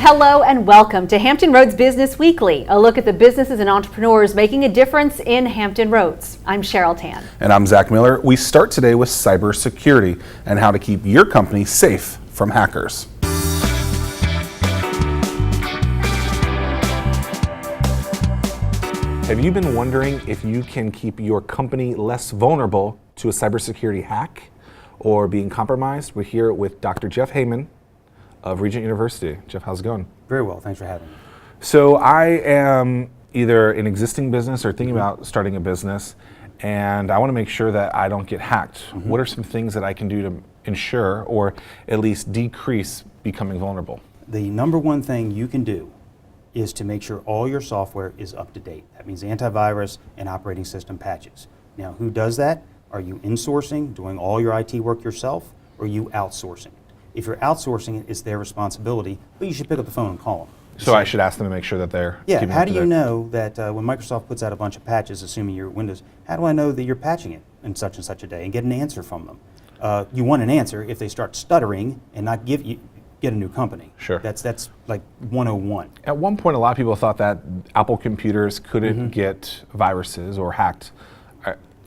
Hello and welcome to Hampton Roads Business Weekly, a look at the businesses and entrepreneurs making a difference in Hampton Roads. I'm Cheryl Tan. And I'm Zack Miller. We start today with cybersecurity and how to keep your company safe from hackers. Have you been wondering if you can keep your company less vulnerable to a cybersecurity hack or being compromised? We're here with Dr. Jeff Hayman of Regent University. Jeff, how's it going? Very well, thanks for having me. So I am either an existing business or thinking about starting a business, and I want to make sure that I don't get hacked. What are some things that I can do to ensure or at least decrease becoming vulnerable? The number one thing you can do is to make sure all your software is up to date. That means antivirus and operating system patches. Now, who does that? Are you insourcing, doing all your IT work yourself, or are you outsourcing? If you're outsourcing it, it's their responsibility, but you should pick up the phone and call them. So I should ask them to make sure that they're keeping how up do to you date? know that when Microsoft puts out a bunch of patches, assuming you're Windows, how do I know that you're patching it in such and such a day and get an answer from them? You want an answer if they start stuttering and not get a new company. Sure. That's like 101. At one point, a lot of people thought that Apple computers couldn't get viruses or hacked.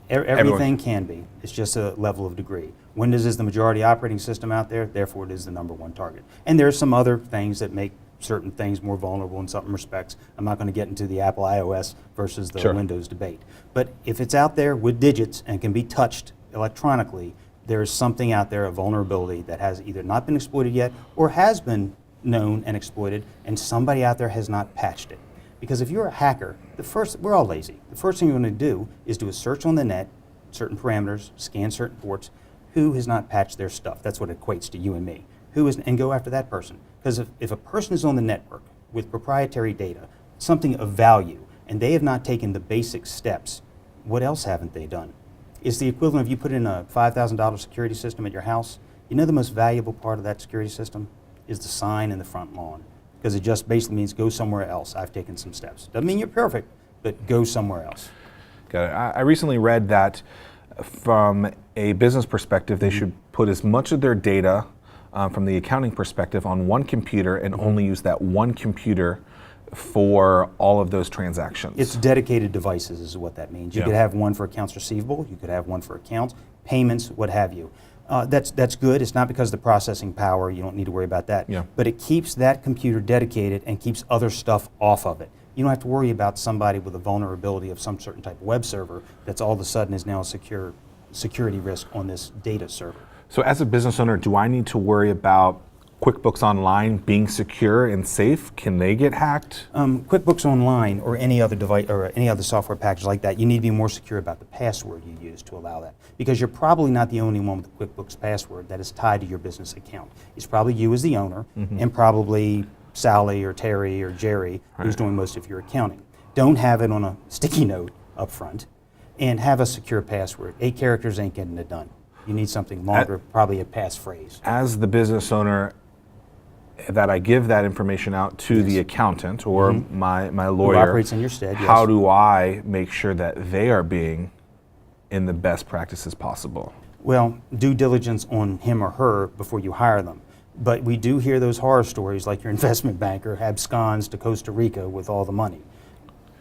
Everything can be. It's just a level of degree. Windows is the majority operating system out there, therefore it is the number one target. And there's some other things that make certain things more vulnerable in some respects. I'm not going to get into the Apple iOS versus the Windows debate. But if it's out there with digits and can be touched electronically, there is something out there, a vulnerability that has either not been exploited yet or has been known and exploited, and somebody out there has not patched it. Because if you're a hacker, we're all lazy. The first thing you're going to do is do a search on the net, certain parameters, scan certain ports. Who has not patched their stuff? That's what equates to you and me. And go after that person. Because if a person is on the network with proprietary data, something of value, and they have not taken the basic steps, what else haven't they done? It's the equivalent of you put in a $5,000 security system at your house. You know the most valuable part of that security system is the sign in the front lawn. Because it just basically means go somewhere else. I've taken some steps. Doesn't mean you're perfect, but go somewhere else. Got it. I recently read that from a business perspective, they should put as much of their data from the accounting perspective on one computer and only use that one computer for all of those transactions. It's dedicated devices is what that means. You could have one for accounts receivable, you could have one for accounts, payments, what have you. That's good. It's not because of the processing power. You don't need to worry about that. But it keeps that computer dedicated and keeps other stuff off of it. You don't have to worry about somebody with a vulnerability of some certain type of web server that's all of a sudden is now a security risk on this data server. So as a business owner, do I need to worry about QuickBooks Online being secure and safe? Can they get hacked? QuickBooks Online or any other device or any other software package like that, you need to be more secure about the password you use to allow that. Because you're probably not the only one with the QuickBooks password that is tied to your business account. It's probably you as the owner and probably Sally or Terry or Jerry who's doing most of your accounting. Don't have it on a sticky note up front and have a secure password. 8 characters ain't getting it done. You need something longer, probably a passphrase. As the business owner, that I give that information out to the accountant or my lawyer, who operates in your stead, how do I make sure that they are being in the best practices possible? Well, due diligence on him or her before you hire them. But we do hear those horror stories like your investment banker absconds to Costa Rica with all the money.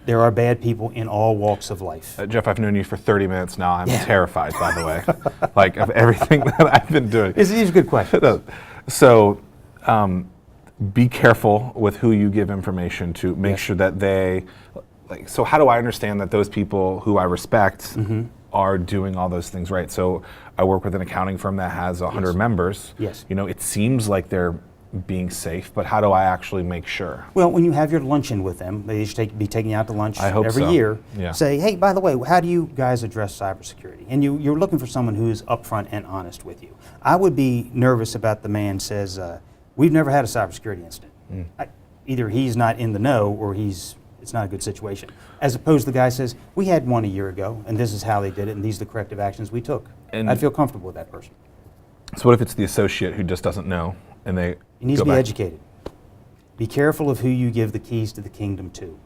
There are bad people in all walks of life. Jeff, I've known you for 30 minutes now. I'm terrified, by the way, like of everything that I've been doing. These are good questions. So be careful with who you give information to. Make sure that so how do I understand that those people who I respect are doing all those things right? So I work with an accounting firm that has 100 members. Yes. You know, it seems like they're being safe, but how do I actually make sure? Well, when you have your luncheon with them, they should be taking you out to lunch every year. Say, hey, by the way, how do you guys address cybersecurity? And you're looking for someone who's upfront and honest with you. I would be nervous about the man says, we've never had a cybersecurity incident. Either he's not in the know or it's not a good situation. As opposed to the guy says, we had one a year ago, and this is how they did it, and these are the corrective actions we took. And I'd feel comfortable with that person. So what if it's the associate who just doesn't know, and he needs to be educated. Be careful of who you give the keys to the kingdom to.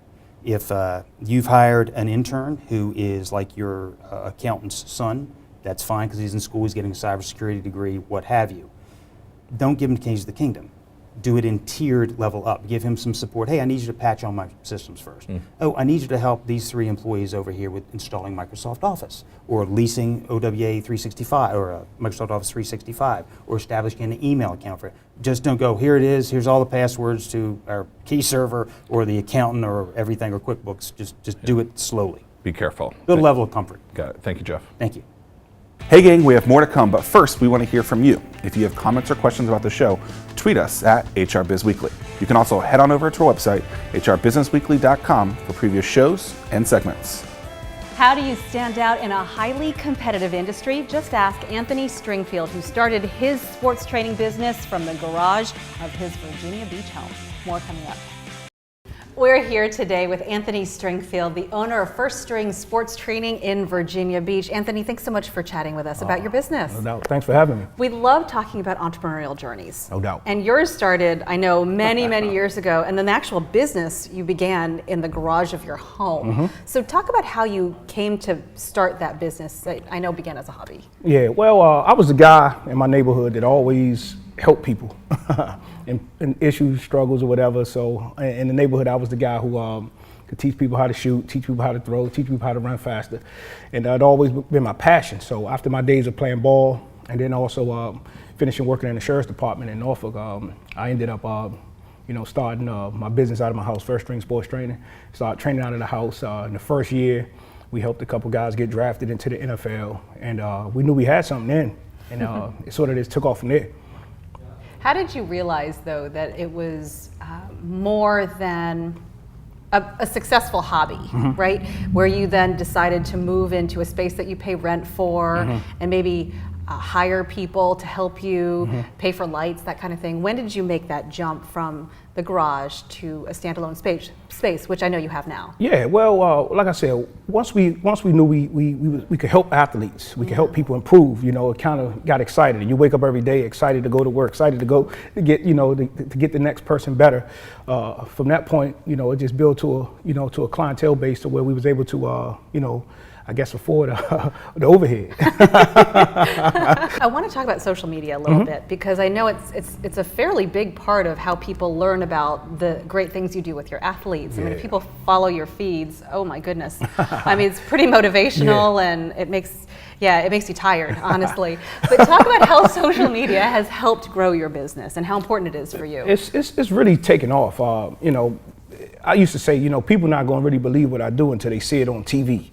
If you've hired an intern who is like your accountant's son, that's fine because he's in school, he's getting a cybersecurity degree, what have you. Don't give him the keys to the kingdom. do it in tiered level up. Give him some support. Hey, I need you to patch on my systems first. Oh, I need you to help these 3 employees over here with installing Microsoft Office, or leasing OWA 365, or Microsoft Office 365, or establishing an email account for it. Just don't go, here it is, here's all the passwords to our key server, or the accountant, or everything, or QuickBooks. Just do it slowly. Be careful. Build a level of comfort. Got it. Thank you, Jeff. Thank you. Hey gang, we have more to come, but first we want to hear from you. If you have comments or questions about the show, tweet us at HRBizWeekly. You can also head on over to our website, hrbusinessweekly.com, for previous shows and segments. How do you stand out in a highly competitive industry? Just ask Anthony Stringfield, who started his sports training business from the garage of his Virginia Beach home. More coming up. We're here today with Anthony Stringfield, the owner of First String Sports Training in Virginia Beach. Anthony, thanks so much for chatting with us about your business. No doubt. Thanks for having me. We love talking about entrepreneurial journeys. No doubt. And yours started, I know, many, many years ago, and then the actual business you began in the garage of your home. So talk about how you came to start that business that I know began as a hobby. Yeah, well, I was the guy in my neighborhood that always helped people in issues, struggles, or whatever. So in the neighborhood, I was the guy who could teach people how to shoot, teach people how to throw, teach people how to run faster. And that had always been my passion. So after my days of playing ball, and then also finishing working in the sheriff's department in Norfolk, I ended up starting my business out of my house, First String Sports Training. Started training out of the house. In the first year, we helped a couple guys get drafted into the NFL, and we knew we had something then, and it sort of just took off from there. How did you realize, though, that it was more than a successful hobby, right? Where you then decided to move into a space that you pay rent for and maybe hire people to help you, pay for lights, that kind of thing. When did you make that jump from the garage to a standalone space, which I know you have now? Yeah, well, like I said, once we knew we could help athletes, we could help people improve. It kind of got excited. You wake up every day excited to go to work, excited to go to get to get the next person better. From that point, it just built to a clientele base to where we was able to I guess afford the overhead. I want to talk about social media a little bit, because I know it's a fairly big part of how people learn about the great things you do with your athletes. I mean, if people follow your feeds, oh my goodness. I mean, it's pretty motivational, and it makes you tired, honestly. But talk about how social media has helped grow your business and how important it is for you. It's really taken off. I used to say, people not going to really believe what I do until they see it on TV.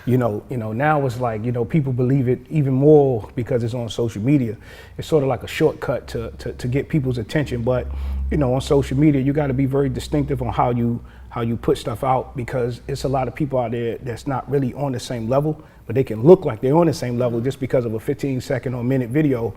Now it's like, people believe it even more because it's on social media. It's sort of like a shortcut to get people's attention. But, on social media, you got to be very distinctive on how you put stuff out, because it's a lot of people out there that's not really on the same level, but they can look like they're on the same level just because of a 15-second or minute video,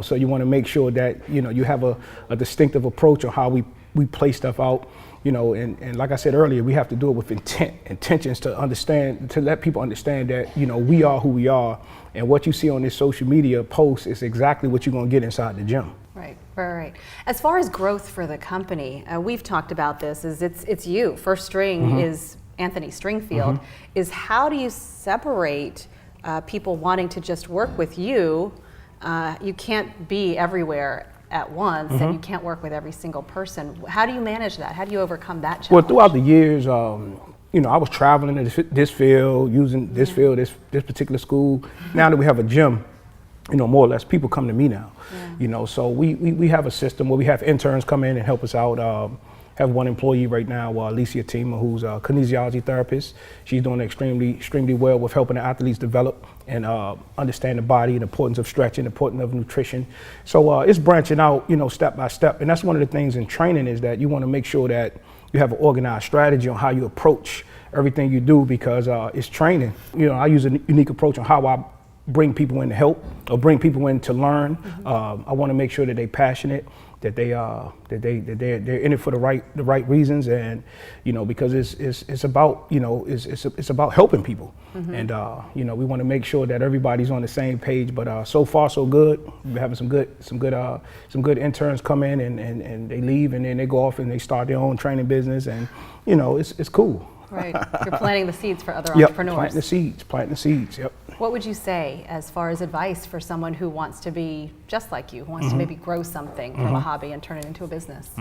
so you want to make sure that, you have a distinctive approach on how we play stuff out. And like I said earlier, we have to do it with intentions to let people understand that, we are who we are, and what you see on this social media post is exactly what you're going to get inside the gym. Right. As far as growth for the company, we've talked about this, it's you. First String is Anthony Stringfield. Is how do you separate people wanting to just work with you? You can't be everywhere at once, and you can't work with every single person. How do you manage that? How do you overcome that challenge? Well, throughout the years, I was traveling in this field, using this field, this particular school. Now that we have a gym, more or less, people come to me now. So we have a system where we have interns come in and help us out. Have one employee right now, Alicia Tima, who's a kinesiology therapist. She's doing extremely well with helping the athletes develop and understand the body and the importance of stretching, the importance of nutrition. So it's branching out, step by step. And that's one of the things in training, is that you want to make sure that you have an organized strategy on how you approach everything you do, because it's training. I use a unique approach on how I bring people in to help or bring people in to learn. I want to make sure that they're passionate, that they're in it for the right reasons, and because it's about it's about helping people, and we want to make sure that everybody's on the same page. But so far so good. We're having some good interns come in and they leave, and then they go off and they start their own training business, and it's cool. Right. You're planting the seeds for other Yep, entrepreneurs. planting the seeds, yep. What would you say as far as advice for someone who wants to be just like you, who wants to maybe grow something from a hobby and turn it into a business?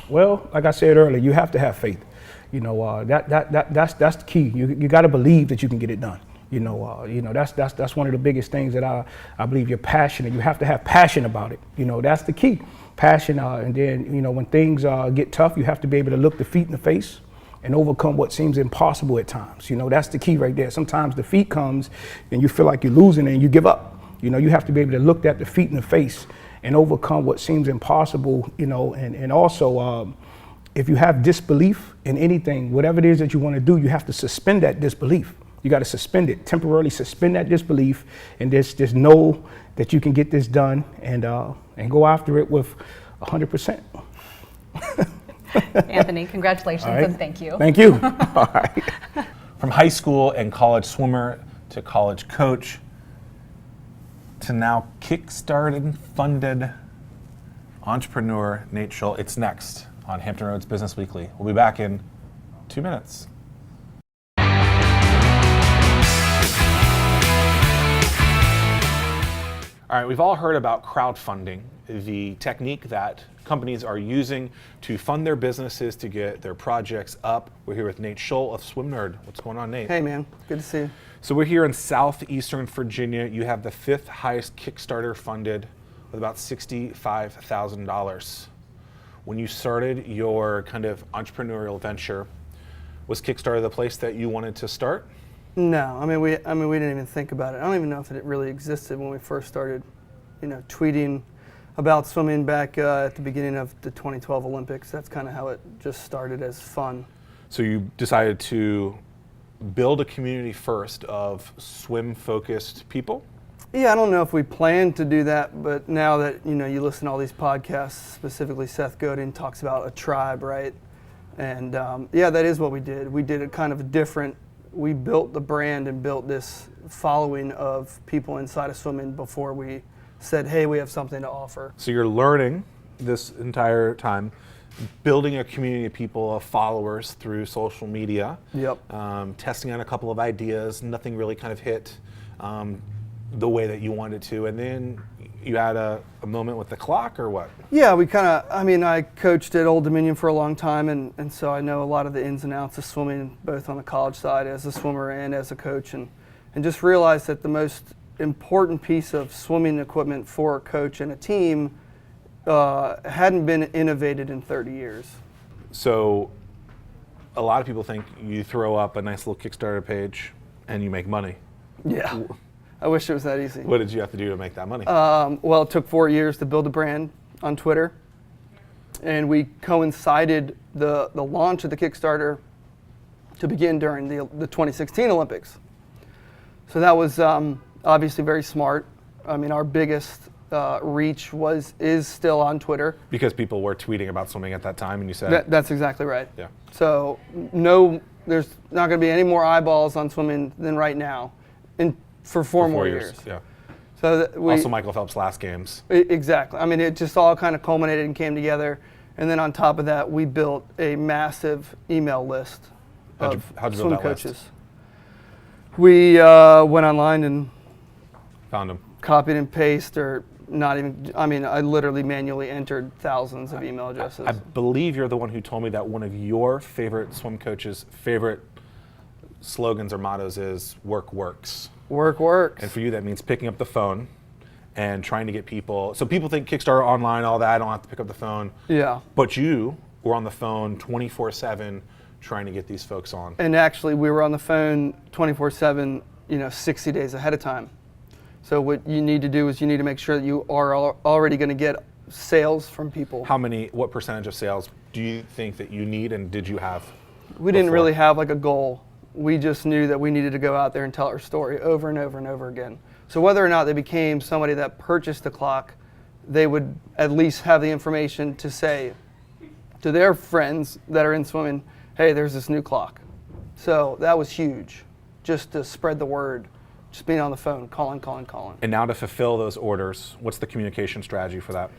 Well, like I said earlier, you have to have faith. You know, that's the key. You got to believe that you can get it done. You know, that's one of the biggest things that I believe. You're passionate. You have to have passion about it. You know, that's the key. Passion, and then, you know, when things get tough, you have to be able to look defeat in the face and overcome what seems impossible at times. You know, that's the key right there. Sometimes defeat comes and you feel like you're losing and you give up. You know, you have to be able to look that defeat in the face and overcome what seems impossible, you know, and also if you have disbelief in anything, whatever it is that you want to do, you have to suspend that disbelief. You got to suspend it, temporarily suspend that disbelief, and just know that you can get this done and go after it with 100%. Anthony, congratulations All right. and thank you. Thank you. All right. From high school and college swimmer to college coach to now Kickstarter funded entrepreneur Nate Schull. It's next on Hampton Roads Business Weekly. We'll be back in 2 minutes. All right, we've all heard about crowdfunding, the technique that companies are using to fund their businesses to get their projects up. We're here with Nate Schull of Swim Nerd. What's going on, Nate? Hey man, good to see you. So we're here in southeastern Virginia. You have the 5th highest Kickstarter funded with about $65,000. When you started your kind of entrepreneurial venture, was Kickstarter the place that you wanted to start? No, I mean we didn't even think about it. I don't even know if it really existed when we first started, you know, tweeting about swimming back at the beginning of the 2012 Olympics. That's kind of how it just started, as fun. So you decided to build a community first of swim-focused people? Yeah, I don't know if we planned to do that, but now that, you know, you listen to all these podcasts, specifically Seth Godin talks about a tribe, right? And yeah, that is what we did. We did it kind of different. We built the brand and built this following of people inside of swimming before we said, hey, we have something to offer. So you're learning this entire time, building a community of people, of followers through social media. Yep. Testing out a couple of ideas, nothing really kind of hit the way that you wanted to, and then you had a moment with the clock, or what? Yeah, we kind of, I mean, I coached at Old Dominion for a long time, and so I know a lot of the ins and outs of swimming, both on the college side as a swimmer and as a coach, and just realized that the most important piece of swimming equipment for a coach and a team hadn't been innovated in 30 years. So a lot of people think you throw up a nice little Kickstarter page and you make money. Yeah, I wish it was that easy. What did you have to do to make that money? Well, it took 4 years to build a brand on Twitter, and we coincided the launch of the Kickstarter to begin during the 2016 Olympics. So that was obviously very smart. I mean, our biggest reach is still on Twitter. Because people were tweeting about swimming at that time, and you said... That's exactly right. Yeah. So there's not going to be any more eyeballs on swimming than right now, for four more years. Yeah. So Also Michael Phelps' last games. Exactly. I mean, it just all kind of culminated and came together. And then on top of that, we built a massive email list How'd of you build swim that coaches. list? We went online and Found him. copied and pasted, or not even, I mean, I literally manually entered thousands of email addresses. I believe you're the one who told me that one of your favorite swim coaches' favorite slogans or mottos is "work works." Work works. And for you, that means picking up the phone and trying to get people. So people think Kickstarter online, all that, I don't have to pick up the phone. Yeah. But you were on the phone 24/7 trying to get these folks on. And actually, we were on the phone 24/7, 60 days ahead of time. So what you need to do is you need to make sure that you are already going to get sales from people. What percentage of sales do you think that you need, and did you have? We didn't before? really have like a goal. We just knew that we needed to go out there and tell our story over and over and over again. So whether or not they became somebody that purchased the clock, they would at least have the information to say to their friends that are in swimming, hey, there's this new clock. So that was huge, just to spread the word, just being on the phone, calling. And now to fulfill those orders, what's the communication strategy for that?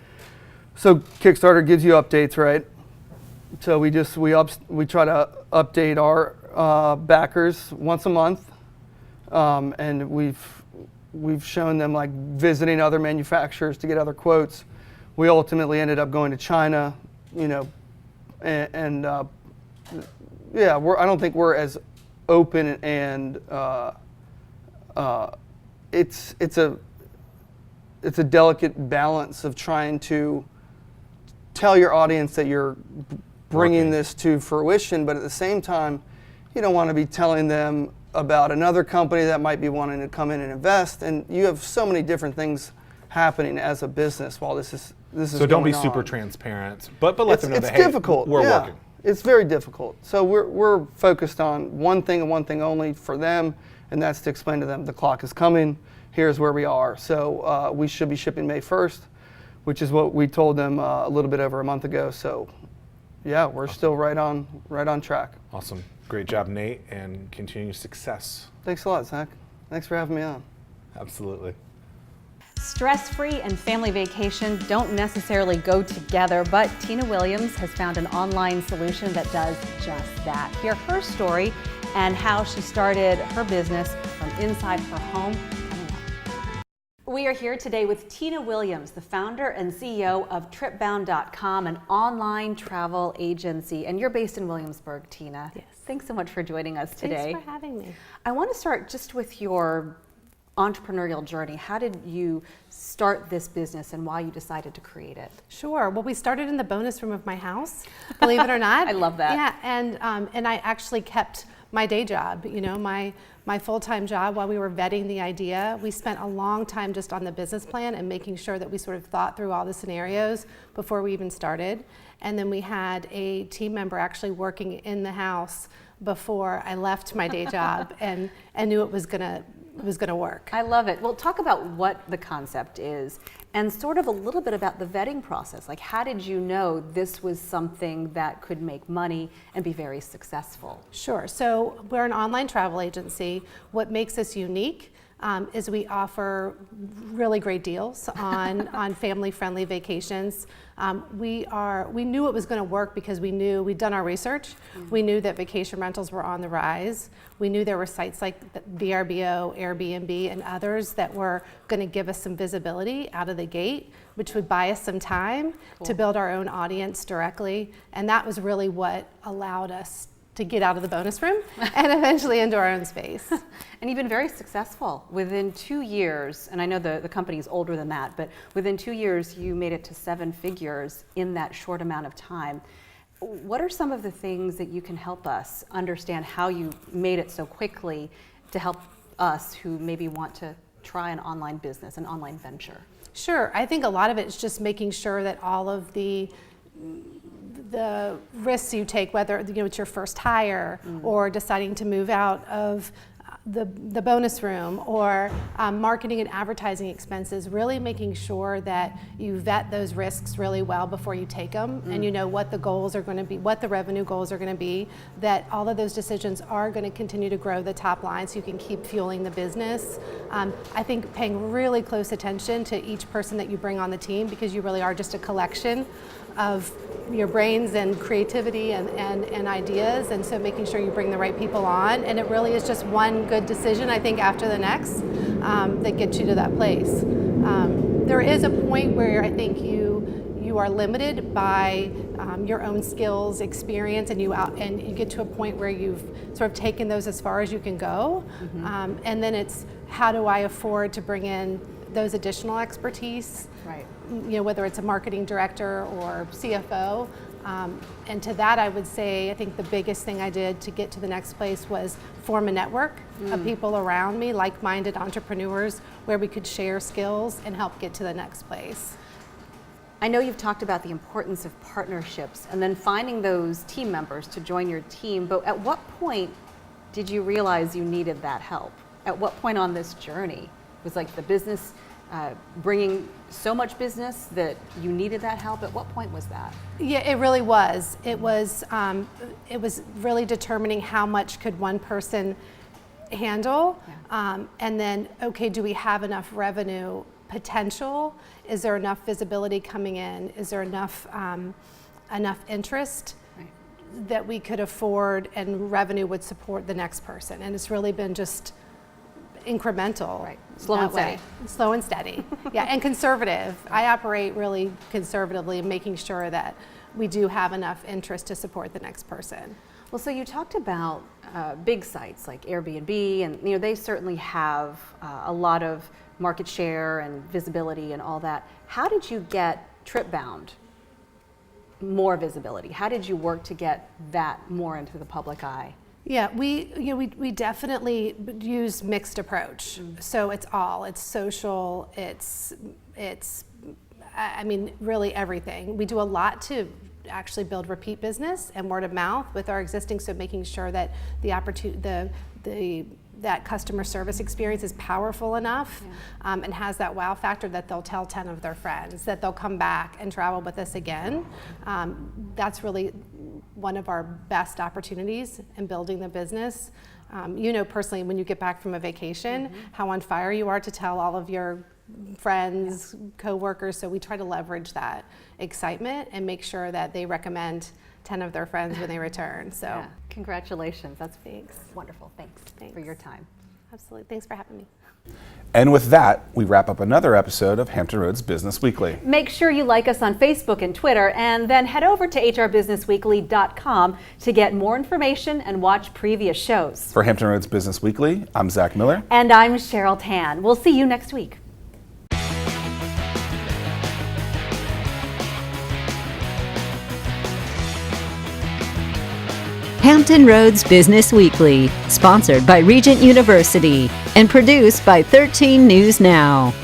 So Kickstarter gives you updates, right? So we try to update our backers once a month, and we've shown them like visiting other manufacturers to get other quotes. We ultimately ended up going to China, you know, and yeah, I don't think we're as open, and it's a delicate balance of trying to tell your audience that you're bringing this to fruition, but at the same time, you don't want to be telling them about another company that might be wanting to come in and invest, and you have so many different things happening as a business while this is So don't be going super on. transparent, but let them know It's that, hey, difficult. we're yeah. working. It's very difficult. So we're focused on one thing and one thing only for them, and that's to explain to them the clock is coming. Here's where we are. So we should be shipping May 1st, which is what we told them a little bit over a month ago. So yeah, we're still right on track. Awesome. Great job, Nate, and continued success. Thanks a lot, Zach. Thanks for having me on. Absolutely. Stress-free and family vacation don't necessarily go together, but Tina Williams has found an online solution that does just that. Hear her story and how she started her business from inside her home. Coming up. We are here today with Tina Williams, the founder and CEO of Travelbound.com, an online travel agency. And you're based in Williamsburg, Tina. Yes. Thanks so much for joining us today. Thanks for having me. I want to start just with your entrepreneurial journey. How did you start this business and why you decided to create it? Sure. Well, we started in the bonus room of my house, believe it or not. I love that. Yeah, and I actually kept my day job, you know, my full-time job while we were vetting the idea. We spent a long time just on the business plan and making sure that we sort of thought through all the scenarios before we even started. And then we had a team member actually working in the house before I left my day job and knew it was gonna work. I love it. Well, talk about what the concept is and sort of a little bit about the vetting process. Like, how did you know this was something that could make money and be very successful? Sure. So we're an online travel agency. What makes us unique is we offer really great deals on family-friendly vacations. We knew it was going to work because we'd done our research. We knew that vacation rentals were on the rise. We knew there were sites like VRBO, Airbnb, and others that were going to give us some visibility out of the gate, which would buy us some time to build our own audience directly. And that was really what allowed us to get out of the bonus room and eventually into our own space. And you've been very successful. Within 2 years, and I know the company is older than that, but within 2 years you made it to 7 figures in that short amount of time. What are some of the things that you can help us understand how you made it so quickly to help us who maybe want to try an online business, an online venture? Sure. I think a lot of it is just making sure that all of the risks you take, whether it's your first hire or deciding to move out of the bonus room or marketing and advertising expenses, really making sure that you vet those risks really well before you take them and you know what the goals are going to be, what the revenue goals are going to be, that all of those decisions are going to continue to grow the top line so you can keep fueling the business. I think paying really close attention to each person that you bring on the team, because you really are just a collection of your brains and creativity and ideas, and so making sure you bring the right people on, and it really is just one good decision, I think, after the next that gets you to that place. There is a point where I think you are limited by your own skills, experience, and you get to a point where you've sort of taken those as far as you can go, and then it's how do I afford to bring in those additional expertise, Right. Whether it's a marketing director or CFO. And to that, I would say, I think the biggest thing I did to get to the next place was form a network of people around me, like-minded entrepreneurs, where we could share skills and help get to the next place. I know you've talked about the importance of partnerships and then finding those team members to join your team, but at what point did you realize you needed that help? At what point on this journey? Was like the business bringing so much business that you needed that help? At what point was that? Yeah, it really was. It was really determining how much could one person handle, and then, okay, do we have enough revenue potential? Is there enough visibility coming in? Is there enough interest? Right. that we could afford and revenue would support the next person. And it's really been just incremental. Right. Slow and that way. steady. Slow and steady. Yeah, and conservative. I operate really conservatively, making sure that we do have enough interest to support the next person. Well, so you talked about big sites like Airbnb, and they certainly have a lot of market share and visibility and all that. How did you get Travelbound more visibility? How did you work to get that more into the public eye? Yeah, we definitely use mixed approach. So it's social, it's really everything. We do a lot to actually build repeat business and word of mouth with our existing, so making sure that the opportunity, that customer service experience is powerful enough and has that wow factor that they'll tell 10 of their friends, that they'll come back and travel with us again. That's really one of our best opportunities in building the business. Personally, when you get back from a vacation, how on fire you are to tell all of your friends, co-workers, so we try to leverage that excitement and make sure that they recommend 10 of their friends when they return. So Yeah. Congratulations. That's Thanks. wonderful. Thanks for your time. Absolutely. Thanks for having me. And with that, we wrap up another episode of Hampton Roads Business Weekly. Make sure you like us on Facebook and Twitter, and then head over to hrbusinessweekly.com to get more information and watch previous shows. For Hampton Roads Business Weekly, I'm Zack Miller. And I'm Cheryl Tan. We'll see you next week. Hampton Roads Business Weekly, sponsored by Regent University and produced by 13 News Now.